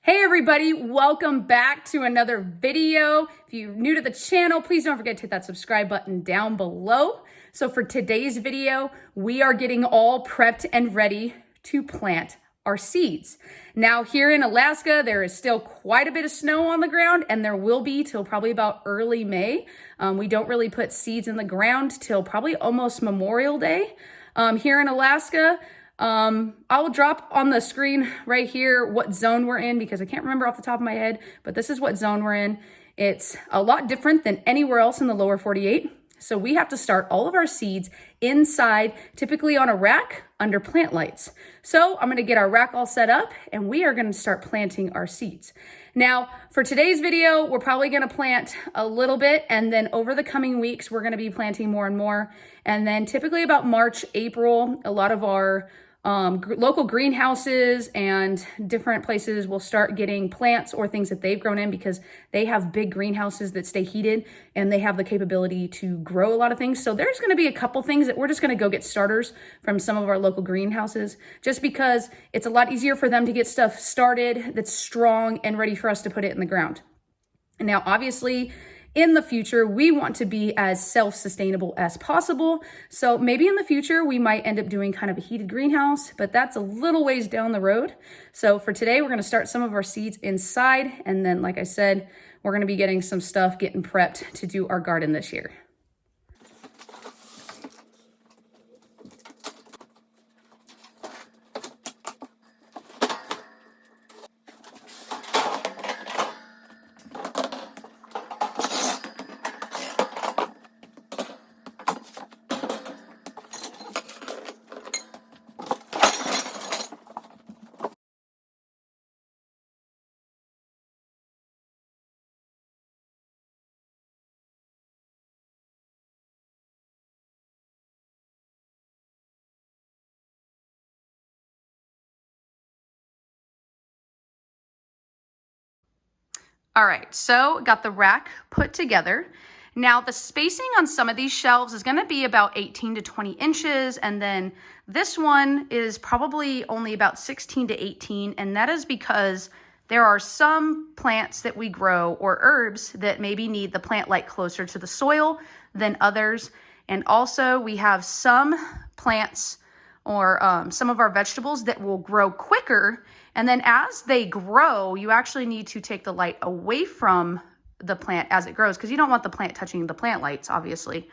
Hey everybody, welcome back to another video. If you're new to the channel, please don't forget to hit that subscribe button down below. So for today's video, we are getting all prepped and ready to plant our seeds. Now here in Alaska, there is still quite a bit of snow on the ground, and there will be till probably about early May. We don't really put seeds in the ground till probably almost Memorial Day. Here in Alaska, I'll drop on the screen right here what zone we're in because I can't remember off the top of my head, but this is what zone we're in. It's a lot different than anywhere else in the lower 48. So we have to start all of our seeds inside, typically on a rack under plant lights. So I'm going to get our rack all set up and we are going to start planting our seeds. Now for today's video, we're probably going to plant a little bit, and then over the coming weeks, we're going to be planting more and more. And then typically about March, April, a lot of our local greenhouses and different places will start getting plants or things that they've grown in because they have big greenhouses that stay heated and they have the capability to grow a lot of things. So there's going to be a couple things that we're just going to go get starters from some of our local greenhouses, just because it's a lot easier for them to get stuff started that's strong and ready for us to put it in the ground. And now obviously in the future, we want to be as self-sustainable as possible. So maybe in the future, we might end up doing kind of a heated greenhouse, but that's a little ways down the road. So for today, we're going to start some of our seeds inside. And then, like I said, we're going to be getting some stuff, getting prepped to do our garden this year. All right, so got the rack put together. Now the spacing on some of these shelves is gonna be about 18 to 20 inches. And then this one is probably only about 16 to 18. And that is because there are some plants that we grow or herbs that maybe need the plant light closer to the soil than others. And also we have some plants or some of our vegetables that will grow quicker. And then as they grow, you actually need to take the light away from the plant as it grows, because you don't want the plant touching the plant lights, obviously.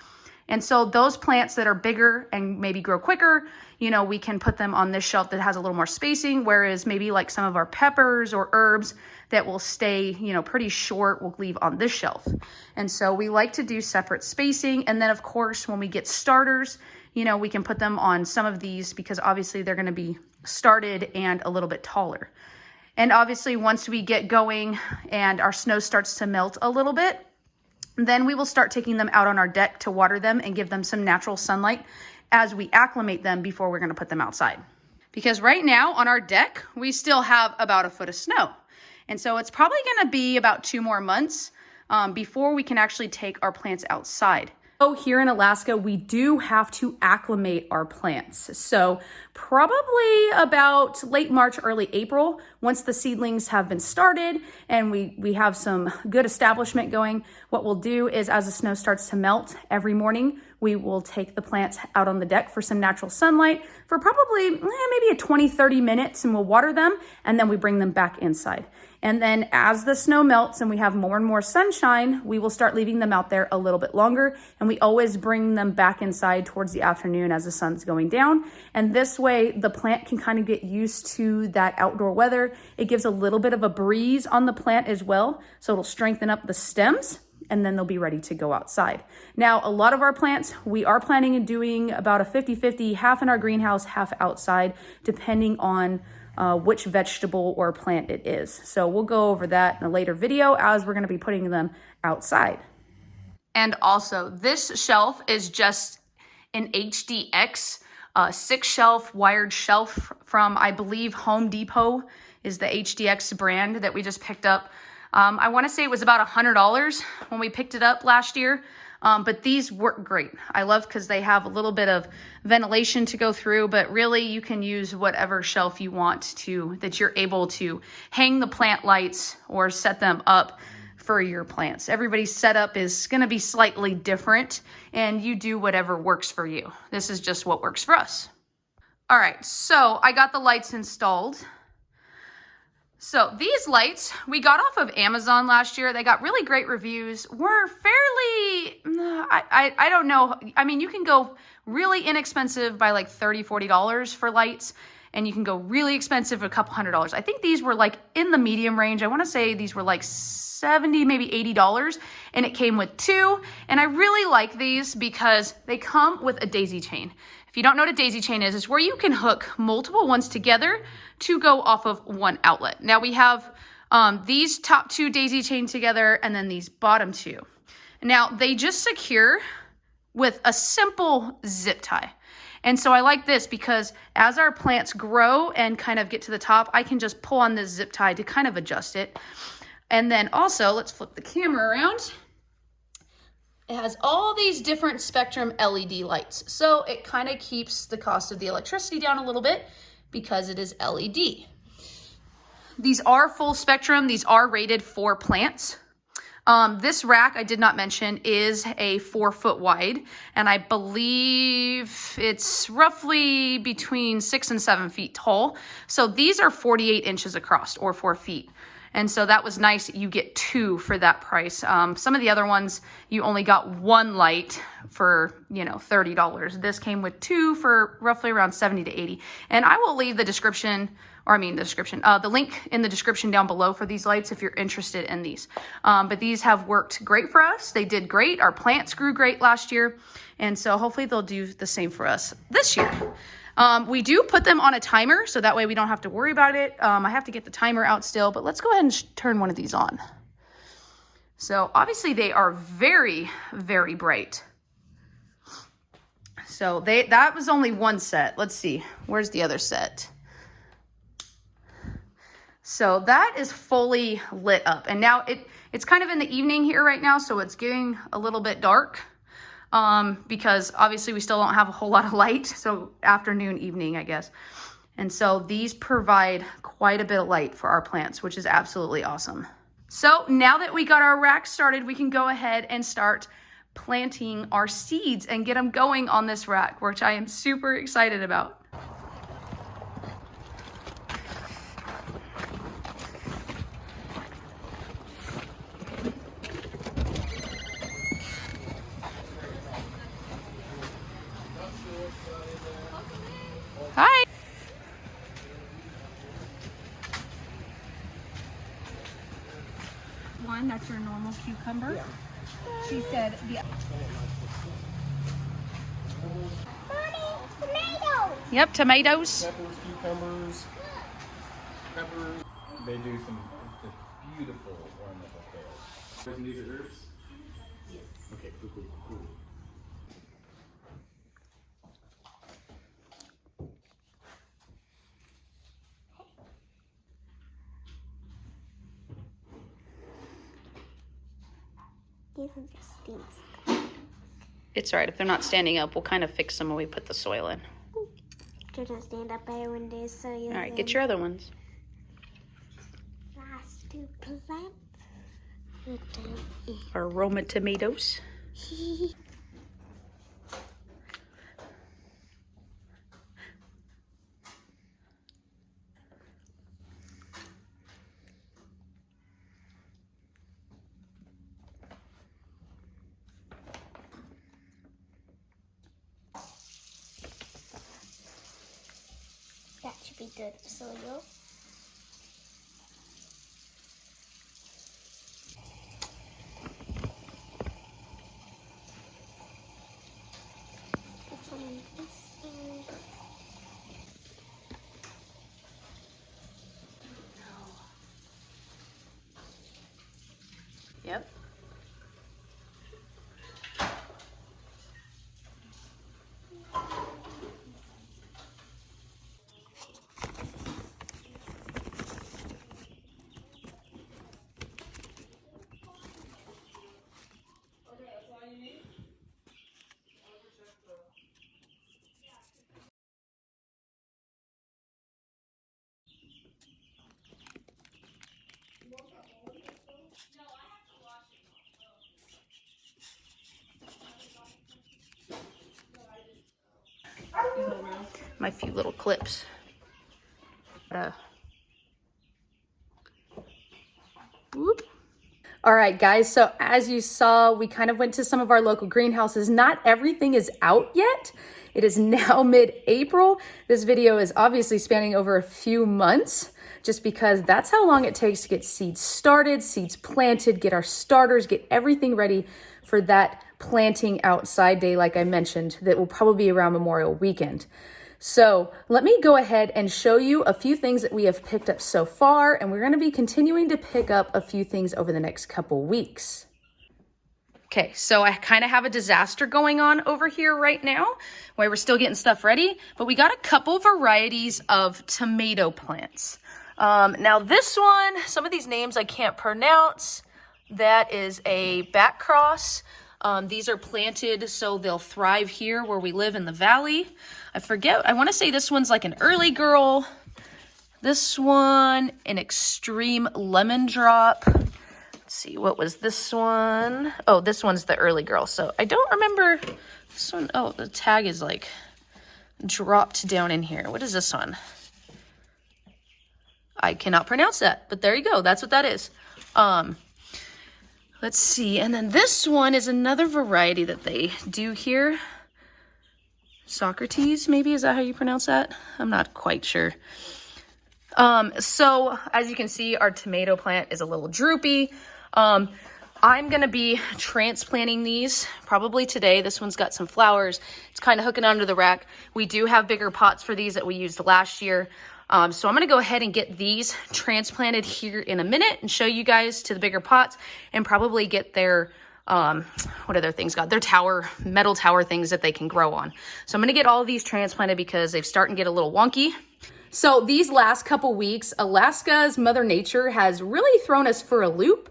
And so those plants that are bigger and maybe grow quicker, you know, we can put them on this shelf that has a little more spacing, whereas maybe like some of our peppers or herbs that will stay, you know, pretty short, we'll leave on this shelf. And so we like to do separate spacing. And then of course, when we get starters, you know, we can put them on some of these because obviously they're going to be started and a little bit taller. And obviously once we get going and our snow starts to melt a little bit, then we will start taking them out on our deck to water them and give them some natural sunlight as we acclimate them before we're going to put them outside. Because right now on our deck, we still have about a foot of snow. And so it's probably going to be about 2 more months before we can actually take our plants outside. So here in Alaska, we do have to acclimate our plants. So probably about late March, early April, once the seedlings have been started and we have some good establishment going, what we'll do is as the snow starts to melt every morning, we will take the plants out on the deck for some natural sunlight for probably maybe a 20-30 minutes, and we'll water them and then we bring them back inside. And then as the snow melts and we have more and more sunshine, we will start leaving them out there a little bit longer. And we always bring them back inside towards the afternoon as the sun's going down. And this way the plant can kind of get used to that outdoor weather. It gives a little bit of a breeze on the plant as well. So it'll strengthen up the stems, and then they'll be ready to go outside. Now, a lot of our plants, we are planning on doing about a 50-50, half in our greenhouse, half outside, depending on which vegetable or plant it is. So we'll go over that in a later video as we're gonna be putting them outside. And also, this shelf is just an HDX 6-shelf wired shelf from, I believe, Home Depot is the HDX brand that we just picked up. I want to say it was about $100 when we picked it up last year, but these work great. I love because they have a little bit of ventilation to go through, but really you can use whatever shelf you want to, that you're able to hang the plant lights or set them up for your plants. Everybody's setup is going to be slightly different, and you do whatever works for you. This is just what works for us. All right, so I got the lights installed. So these lights we got off of Amazon last year. They got really great reviews. We're fairly, I don't know. I mean, you can go really inexpensive by like $30, $40 for lights, and you can go really expensive a couple $100s. I think these were like in the medium range. I want to say these were like $70, maybe $80, and it came with 2. And I really like these because they come with a daisy chain. If you don't know what a daisy chain is, it's where you can hook multiple ones together to go off of one outlet. Now we have these top 2 daisy chain together, and then these bottom 2. Now they just secure with a simple zip tie. And so I like this because as our plants grow and kind of get to the top, I can just pull on this zip tie to kind of adjust it. And then also, let's flip the camera around. It has all these different spectrum LED lights. So it kind of keeps the cost of the electricity down a little bit because it is LED. These are full spectrum. These are rated for plants. This rack, I did not mention, is a 4-foot wide, and I believe it's roughly between 6 and 7 feet tall. So these are 48 inches across, or 4 feet. And so that was nice. You get 2 for that price. Some of the other ones, you only got 1 light for, $30. This came with 2 for roughly around 70 to 80. And I will leave the the link in the description down below for these lights if you're interested in these. But these have worked great for us. They did great. Our plants grew great last year. And so hopefully they'll do the same for us this year. We do put them on a timer, so that way we don't have to worry about it. I have to get the timer out still, but let's go ahead and turn one of these on. So obviously they are very, very bright. So that was only one set. Let's see, where's the other set? So that is fully lit up. And now it's kind of in the evening here right now, so it's getting a little bit dark. Because obviously we still don't have a whole lot of light, so afternoon, evening, I guess. And so these provide quite a bit of light for our plants, which is absolutely awesome. So now that we got our rack started, we can go ahead and start planting our seeds and get them going on this rack, which I am super excited about. Hi. One, that's your normal cucumber. Yeah. She said the tomatoes. Yep, tomatoes. Peppers, cucumbers, peppers. They do some beautiful ornamental kale. These are herbs? Yes. Okay, cool. It's all right. If they're not standing up, we'll kind of fix them when we put the soil in. They're gonna stand up by one day, so you. All right, get your other ones. Last to plant. Our Roma tomatoes. to be good soil. Put some on this side. Yep. My few little clips. Whoop. All right, guys, so as you saw, we kind of went to some of our local greenhouses. Not everything is out yet. It is now mid-April. This video is obviously spanning over a few months, just because that's how long it takes to get seeds started, seeds planted, get our starters, get everything ready for that planting outside day, like I mentioned, that will probably be around Memorial Weekend. So let me go ahead and show you a few things that we have picked up so far, and we're going to be continuing to pick up a few things over the next couple weeks. Okay, so I kind of have a disaster going on over here right now, where we're still getting stuff ready, but we got a couple varieties of tomato plants. Now this one, some of these names I can't pronounce. That is a back cross. These are planted so they'll thrive here where we live in the valley. I forget, I want to say this one's like an early girl. This one, an extreme lemon drop. Let's see, what was this one? Oh, this one's the early girl. So I don't remember this one. Oh, the tag is like dropped down in here. What is this one? I cannot pronounce that, but there you go. That's what that is. Let's see. And then this one is another variety that they do here. Socrates, maybe, is that how you pronounce that? I'm not quite sure. So as you can see, our tomato plant is a little droopy. I'm going to be transplanting these probably today. This one's got some flowers. It's kind of hooking onto the rack. We do have bigger pots for these that we used last year. So I'm going to go ahead and get these transplanted here in a minute and show you guys to the bigger pots, and probably get their, what other things got? Their tower, metal tower things that they can grow on. So I'm going to get all of these transplanted because they've starting to get a little wonky. So these last couple weeks, Alaska's Mother Nature has really thrown us for a loop.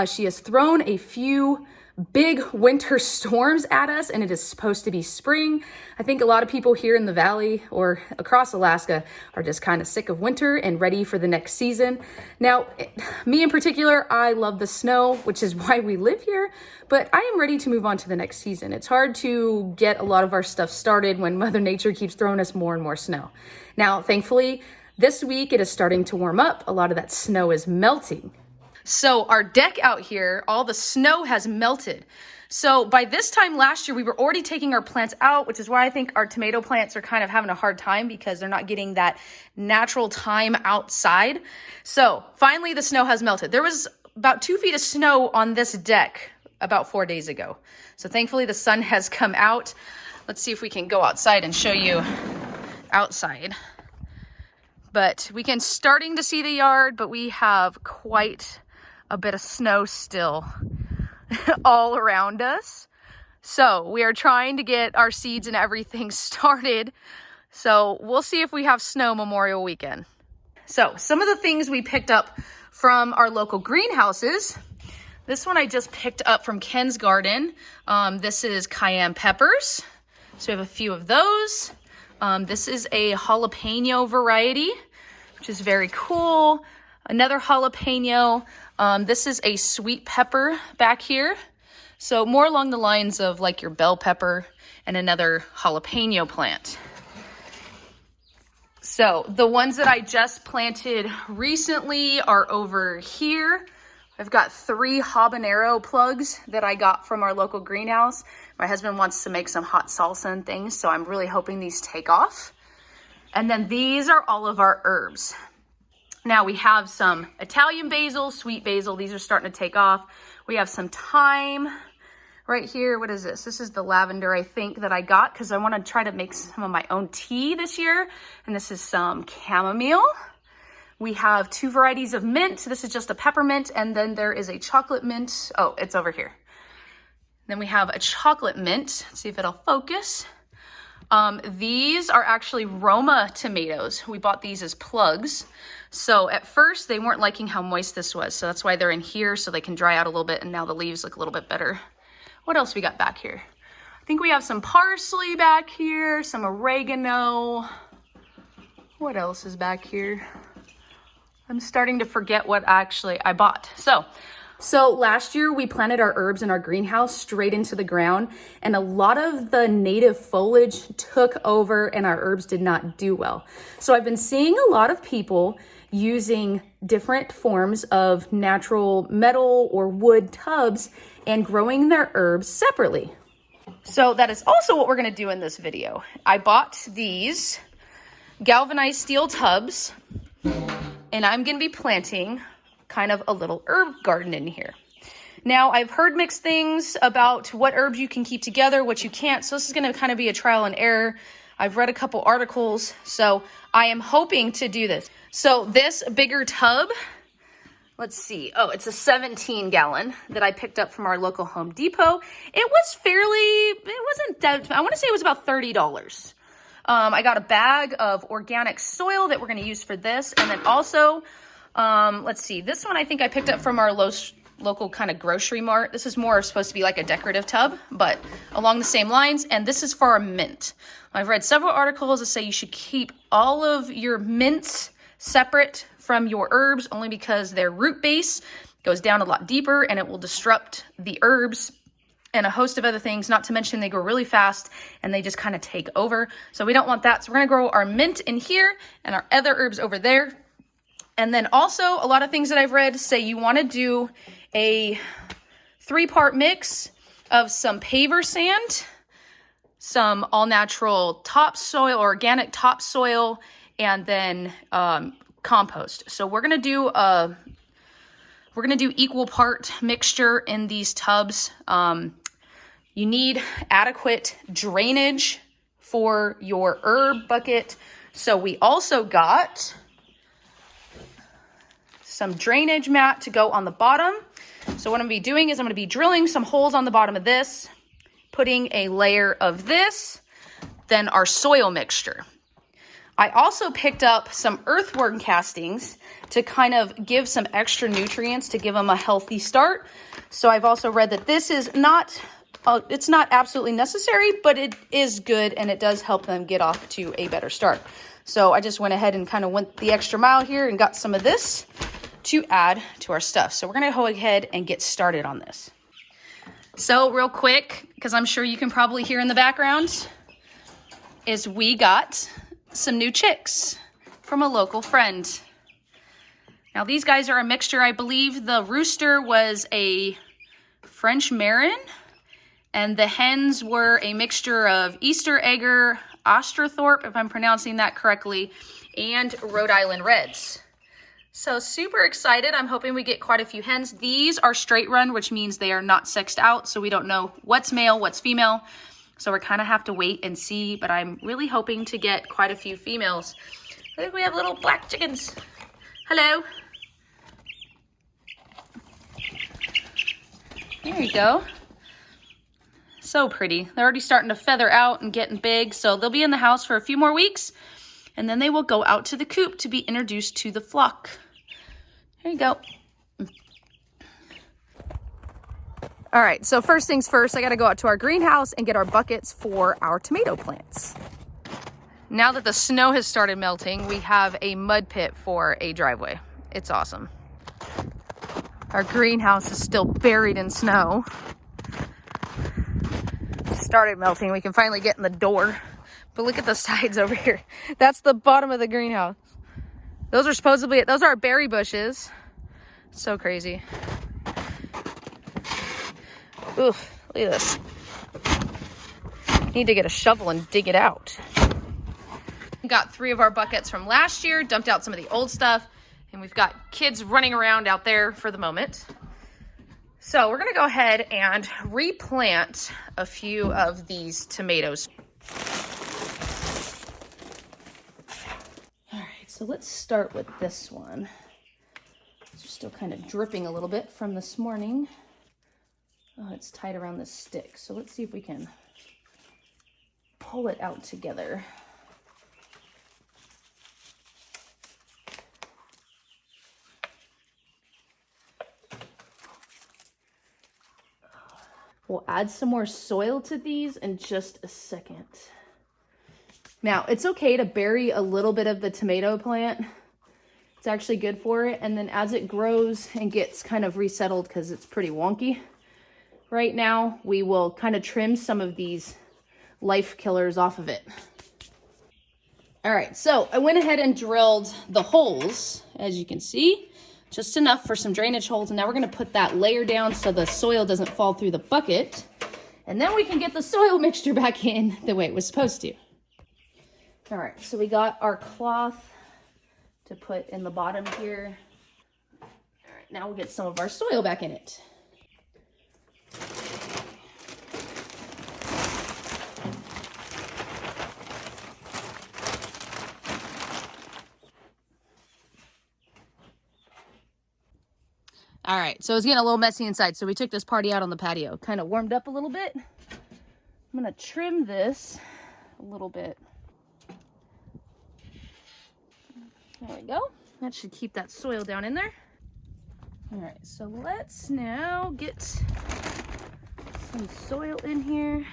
She has thrown a few big winter storms at us, and it is supposed to be spring. I think a lot of people here in the valley or across Alaska are just kind of sick of winter and ready for the next season. Now, me in particular, I love the snow, which is why we live here, but I am ready to move on to the next season. It's hard to get a lot of our stuff started when Mother Nature keeps throwing us more and more snow. Now, thankfully, this week it is starting to warm up. A lot of that snow is melting. So our deck out here, all the snow has melted. So by this time last year, we were already taking our plants out, which is why I think our tomato plants are kind of having a hard time, because they're not getting that natural time outside. So finally the snow has melted. There was about 2 feet of snow on this deck about 4 days ago. So thankfully the sun has come out. Let's see if we can go outside and show you outside. But we can starting to see the yard, but we have quite a bit of snow still all around us. So we are trying to get our seeds and everything started. So we'll see if we have snow Memorial Weekend. So some of the things we picked up from our local greenhouses. This one I just picked up from Ken's garden. This is cayenne peppers. So we have a few of those. This is a jalapeno variety, which is very cool. Another jalapeno. This is a sweet pepper back here. So more along the lines of like your bell pepper, and another jalapeno plant. So the ones that I just planted recently are over here. I've got 3 habanero plugs that I got from our local greenhouse. My husband wants to make some hot salsa and things, so I'm really hoping these take off. And then these are all of our herbs. Now we have some Italian basil, sweet basil. These are starting to take off. We have some thyme right here. What is this? This is the lavender, I think, that I got because I want to try to make some of my own tea this year. And this is some chamomile. We have 2 varieties of mint. This is just a peppermint. And then there is a chocolate mint. Oh, it's over here. Then we have a chocolate mint. Let's see if it'll focus. These are actually Roma tomatoes. We bought these as plugs. So at first they weren't liking how moist this was. So that's why they're in here so they can dry out a little bit. And now the leaves look a little bit better. What else we got back here? I think we have some parsley back here, some oregano. What else is back here? I'm starting to forget what actually I bought. So last year we planted our herbs in our greenhouse straight into the ground, and a lot of the native foliage took over and our herbs did not do well. So I've been seeing a lot of people using different forms of natural metal or wood tubs and growing their herbs separately. So that is also what we're going to do in this video. I bought these galvanized steel tubs, and I'm going to be planting kind of a little herb garden in here. Now, I've heard mixed things about what herbs you can keep together, what you can't. So this is going to kind of be a trial and error. I've read a couple articles, so I am hoping to do this. So this bigger tub, let's see. Oh, it's a 17 gallon that I picked up from our local Home Depot. It wasn't that, I want to say it was about $30. I got a bag of organic soil that we're going to use for this. And then also, let's see, this one I think I picked up from our local kind of grocery mart. This is more supposed to be like a decorative tub, but along the same lines. And this is for our mint. I've read several articles that say you should keep all of your mints separate from your herbs, only because their root base goes down a lot deeper and it will disrupt the herbs and a host of other things, not to mention they grow really fast and they just kind of take over. So we don't want that. So we're going to grow our mint in here and our other herbs over there. And then also a lot of things that I've read say you want to do a 3-part mix of some paver sand, some all natural topsoil, organic topsoil, and then compost. So we're going to do equal part mixture in these tubs. You need adequate drainage for your herb bucket. So we also got some drainage mat to go on the bottom. So what I'm going to be doing is I'm going to be drilling some holes on the bottom of this, putting a layer of this, then our soil mixture. I also picked up some earthworm castings to kind of give some extra nutrients to give them a healthy start. So I've also read that this is not, it's not absolutely necessary, but it is good and it does help them get off to a better start. So I just went ahead and kind of went the extra mile here and got some of this to add to our stuff. So we're going to go ahead and get started on this. So real quick, because I'm sure you can probably hear in the background, is we got some new chicks from a local friend. Now these guys are a mixture. I believe the rooster was a French Marin and the hens were a mixture of Easter Egger, Ostrethorpe, if I'm pronouncing that correctly, and Rhode Island Reds. So super excited. I'm hoping we get quite a few hens. These are straight run, which means they are not sexed out. So we don't know what's male, what's female. So we're kind of have to wait and see, but I'm really hoping to get quite a few females. I think we have little black chickens. Hello. There you go. So pretty. They're already starting to feather out and getting big. So they'll be in the house for a few more weeks and then they will go out to the coop to be introduced to the flock. Here you go. All right, so first things first, I gotta go out to our greenhouse and get our buckets for our tomato plants. Now that the snow has started melting, we have a mud pit for a driveway. It's awesome. Our greenhouse is still buried in snow. Started melting, we can finally get in the door. But look at the sides over here. That's the bottom of the greenhouse. Those are our berry bushes. So crazy. Oof, look at this. Need to get a shovel and dig it out. Got 3 of our buckets from last year, dumped out some of the old stuff, and we've got kids running around out there for the moment. So we're gonna go ahead and replant a few of these tomatoes. All right, so let's start with this one. It's still kind of dripping a little bit from this morning. Oh, it's tied around this stick. So let's see if we can pull it out together. We'll add some more soil to these in just a second. Now, it's okay to bury a little bit of the tomato plant. It's actually good for it. And then as it grows and gets kind of resettled, because it's pretty wonky right now, we will kind of trim some of these life killers off of it. All right, so I went ahead and drilled the holes, as you can see. Just enough for some drainage holes. And now we're gonna put that layer down so the soil doesn't fall through the bucket. And then we can get the soil mixture back in the way it was supposed to. All right, so we got our cloth to put in the bottom here. All right, now we'll get some of our soil back in it. All right, so it's getting a little messy inside, so we took this party out on the patio. Kind of warmed up a little bit. I'm gonna trim this a little bit. There we go. That should keep that soil down in there. All right, so let's now get some soil in here.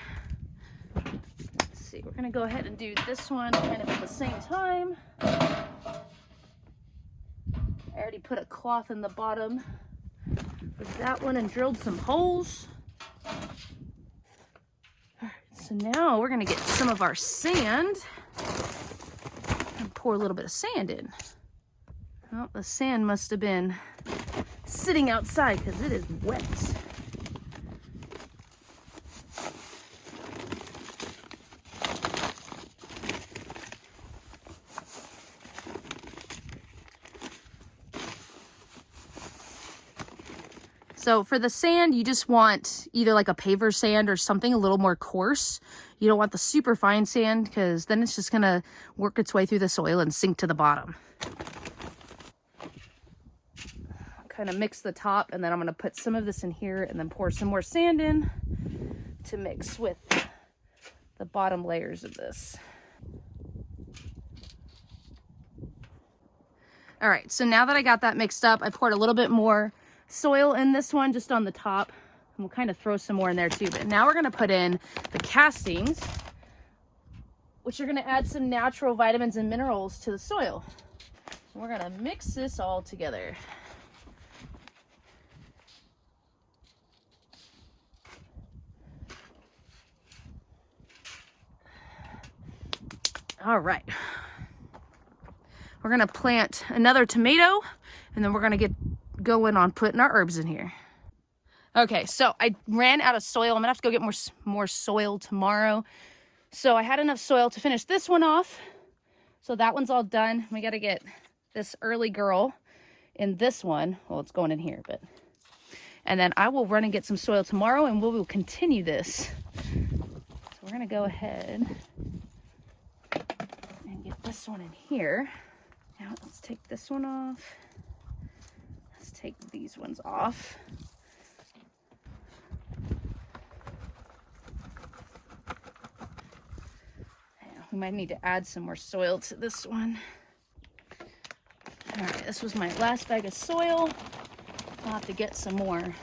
Let's see, we're gonna go ahead and do this one kind of at the same time. I already put a cloth in the bottom with that one and drilled some holes. All right, so now we're gonna get some of our sand and pour a little bit of sand in. Well, the sand must have been sitting outside because it is wet. So for the sand, you just want either like a paver sand or something a little more coarse. You don't want the super fine sand because then it's just gonna work its way through the soil and sink to the bottom. Kind of mix the top, and then I'm gonna put some of this in here and then pour some more sand in to mix with the bottom layers of this. All right, so now that I got that mixed up, I poured a little bit more soil in this one just on the top, and we'll kind of throw some more in there too. But now we're going to put in the castings, which are going to add some natural vitamins and minerals to the soil. We're going to mix this all together. All right, we're going to plant another tomato, and then we're going to get going on putting our herbs in here. Okay, so I ran out of soil. I'm gonna have to go get more soil tomorrow. So I had enough soil to finish this one off. So that one's all done. We got to get this early girl in this one. Well, it's going in here, but. And then I will run and get some soil tomorrow, and we will continue this. So we're gonna go ahead and get this one in here. Now let's take this one off. Take these ones off. We might need to add some more soil to this one. All right, this was my last bag of soil. I'll have to get some more.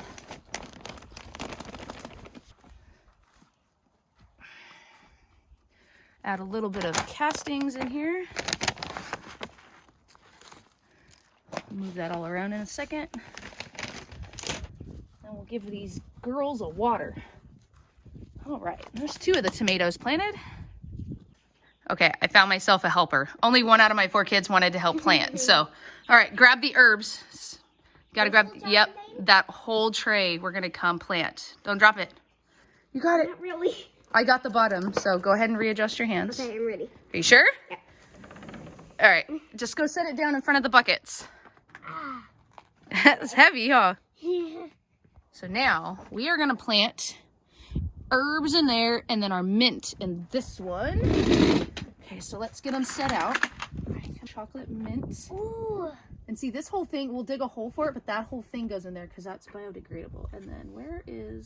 Add a little bit of castings in here. Move that all around in a second. And we'll give these girls a water. All right, there's 2 of the tomatoes planted. Okay, I found myself a helper. Only 1 out of my 4 kids wanted to help plant. So, all right, grab the herbs. Gotta grab, yep, that whole tray. We're gonna come plant. Don't drop it. You got it. Not really. I got the bottom, so go ahead and readjust your hands. Okay, I'm ready. Are you sure? Yeah. All right, just go set it down in front of the buckets. It's heavy, huh? So now we are gonna plant herbs in there and then our mint in this one. Okay, so let's get them set out. All right, chocolate mint. Ooh. And see, this whole thing, we'll dig a hole for it, but that whole thing goes in there because that's biodegradable. And then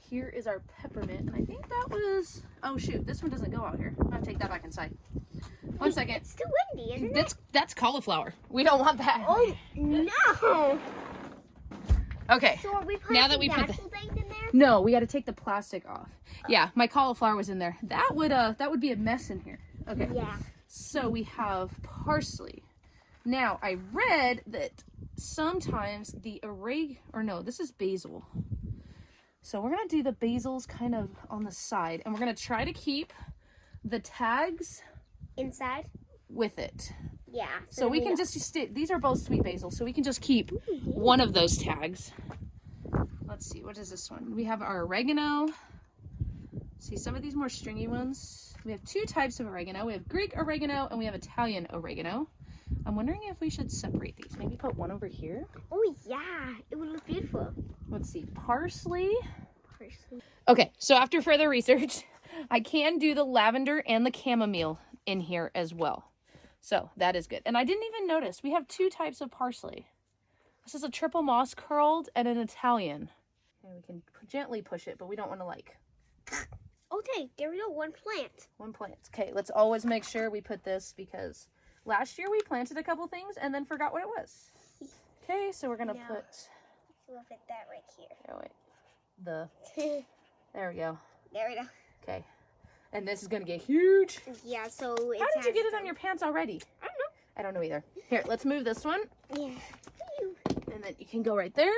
here is our peppermint. And I think that was, oh shoot, this one doesn't go out here. I'm gonna take that back inside. One second. It's too windy, isn't it? That's cauliflower. We don't want that. Oh, no. Okay. So are we putting Now that we put natural things in there? No, we got to take the plastic off. Yeah, my cauliflower was in there. That would be a mess in here. Okay. Yeah. So we have parsley. Now, I read that sometimes this is basil. So we're going to do the basils kind of on the side, and we're going to try to keep the tags Inside? with it. Yeah. So we can just these are both sweet basil, so we can just keep one of those tags. Let's see, what is this one? We have our oregano. See, some of these more stringy ones. We have two types of oregano. We have Greek oregano and we have Italian oregano. I'm wondering if we should separate these. Maybe put one over here. Oh, yeah. It would look beautiful. Let's see, parsley. Parsley. Okay, so after further research, I can do the lavender and the chamomile in here as well. So that is good. And I didn't even notice we have two types of parsley. This is a triple moss curled and an Italian. And we can gently push it, but we don't want to like. Okay, there we go. One plant. One plant. Okay, let's always make sure we put this because last year we planted a couple things and then forgot what it was. Okay, so we're gonna put. We'll put that right here. Oh wait, there we go. There we go. Okay, and this is gonna get huge. Yeah. So how did you get it on your pants already? I don't know. I don't know either. Here, let's move this one. Yeah. And then you can go right there.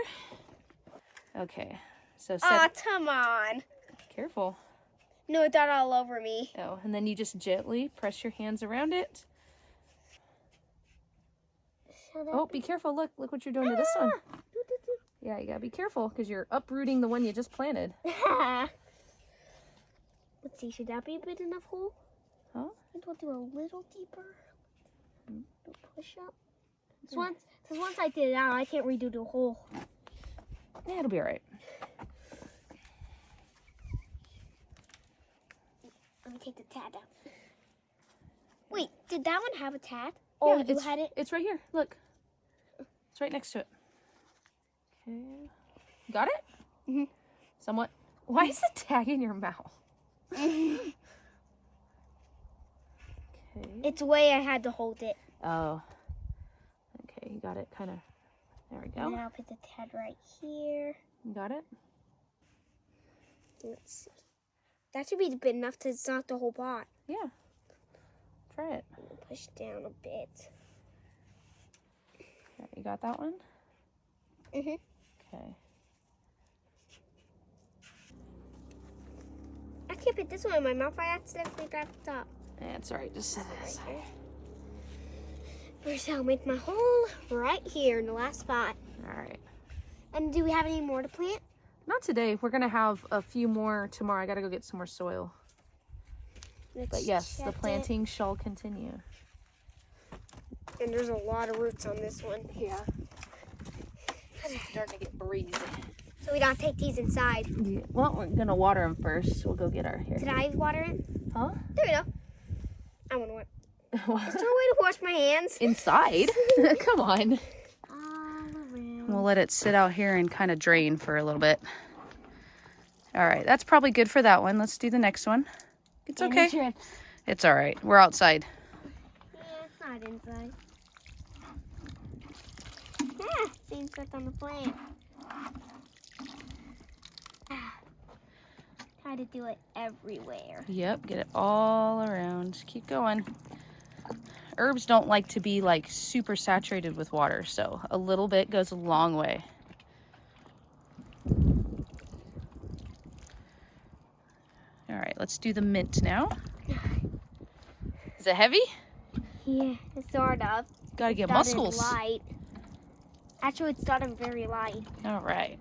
Okay. So Oh, come on. Careful. No, it got all over me. Oh, and then you just gently press your hands around it. Oh, be careful. Look what you're doing to this one. Yeah, you gotta be careful because you're uprooting the one you just planted. Let's see, should that be a big enough hole? Huh? I think we'll do a little deeper. Push up. Because once I did it out, I can't redo the hole. Yeah, it'll be all right. Let me take the tad out. Wait, did that one have a tad? Oh, Yeah, you had it? It's right here. Look. It's right next to it. Okay. Got it? Mm-hmm. Somewhat. Why is the tag in your mouth? Okay. It's the way I had to hold it. Oh. Okay, you got it kind of. There we go. And then I'll put the tad right here. You got it? Let's see. That should be big enough to knock the whole pot. Yeah. Try it. Push down a bit. Okay, you got that one? Mhm. Okay. I can't put this one in my mouth. I accidentally grabbed the top. Yeah, it's alright. Just set it aside. First, I'll make my hole right here in the last spot. Alright. And do we have any more to plant? Not today. We're going to have a few more tomorrow. I got to go get some more soil. But yes, the planting shall continue. And there's a lot of roots on this one. Yeah. It's starting to get breezy. So we don't take these inside. Yeah. Well, we're going to water them first. We'll go get our hair. Did I water it? Huh? There we go. I want to water. Is there a way to wash my hands? Inside? Come on. All around. We'll let it sit out here and kind of drain for a little bit. All right, that's probably good for that one. Let's do the next one. It's okay. It's all right. We're outside. Yeah, it's not inside. Yeah, same stuff on the plant. Try to do it everywhere. Yep, get it all around. Keep going. Herbs don't like to be like super saturated with water, so a little bit goes a long way. All right, let's do the mint now. Is it heavy? Yeah, sort of. Gotta get Started muscles. light. Actually, it started very light. All right.